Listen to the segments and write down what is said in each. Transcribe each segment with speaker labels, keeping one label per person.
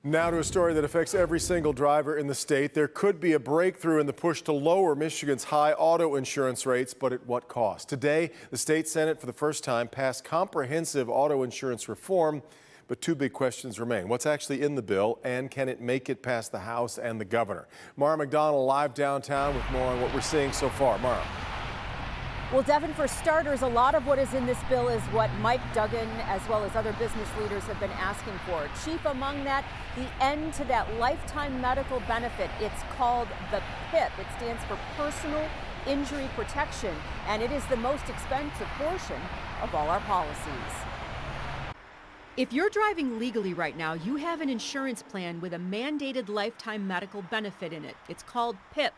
Speaker 1: Now to a story that affects every single driver in the state. There could be a breakthrough in the push to lower Michigan's high auto insurance rates, but at what cost? Today, the state Senate for the first time passed comprehensive auto insurance reform, but two big questions remain. What's actually in the bill, and can it make it past the House and the governor? Mara McDonald live downtown with more on what we're seeing so far. Mara.
Speaker 2: Well, Devin, for starters, a lot of what is in this bill is what Mike Duggan, as well as other business leaders, have been asking for. Chief among that, the end to that lifetime medical benefit. It's called the PIP. It stands for Personal Injury Protection, and it is the most expensive portion of all our policies.
Speaker 3: If you're driving legally right now, you have an insurance plan with a mandated lifetime medical benefit in it. It's called PIP.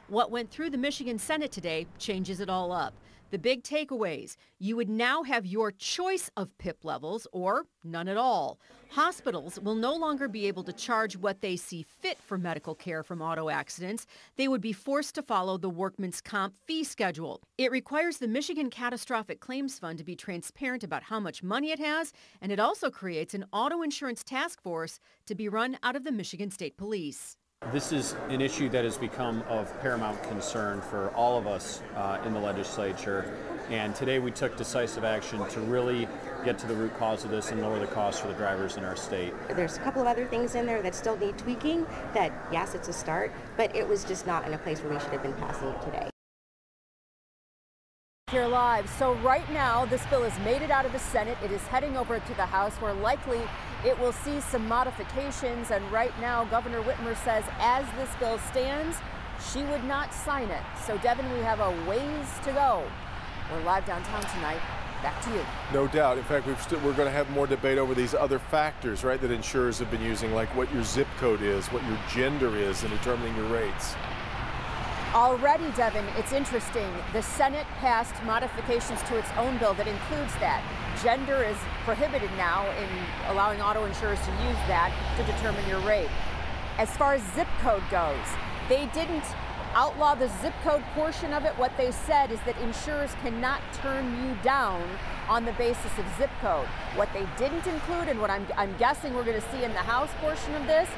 Speaker 3: What went through the Michigan Senate today changes it all up. The big takeaways: you would now have your choice of PIP levels or none at all. Hospitals will no longer be able to charge what they see fit for medical care from auto accidents. They would be forced to follow the workman's comp fee schedule. It requires the Michigan Catastrophic Claims Fund to be transparent about how much money it has, and it also creates an auto insurance task force to be run out of the Michigan State Police.
Speaker 4: This is an issue that has become of paramount concern for all of us in the legislature, and today we took decisive action to really get to the root cause of this and lower the cost for the drivers in our state.
Speaker 5: There's a couple of other things in there that still need tweaking. That, yes, it's a start, but it was just not in a place where we should have been passing it today.
Speaker 2: Here live. So right now, this bill has made it out of the Senate. It is heading over to the House, where likely it will see some modifications. And right now, Governor Whitmer says as this bill stands, she would not sign it. So, Devin, we have a ways to go. We're live downtown tonight. Back to you.
Speaker 1: No doubt. In fact, we're going to have more debate over these other factors, right, that insurers have been using, like what your zip code is, what your gender is in determining your rates.
Speaker 2: Already, Devin, it's interesting. The Senate passed modifications to its own bill that includes that. Gender is prohibited now in allowing auto insurers to use that to determine your rate. As far as zip code goes, they didn't outlaw the zip code portion of it. What they said is that insurers cannot turn you down on the basis of zip code. What they didn't include, and what I'm guessing we're going to see in the House portion of this,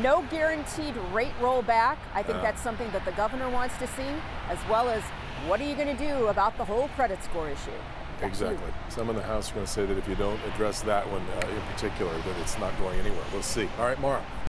Speaker 2: no guaranteed rate rollback. I think that's something that the governor wants to see, as well as what are you going to do about the whole credit score issue?
Speaker 1: Exactly. Some in the House are going to say that if you don't address that one in particular, that it's not going anywhere. We'll see. All right, Mara.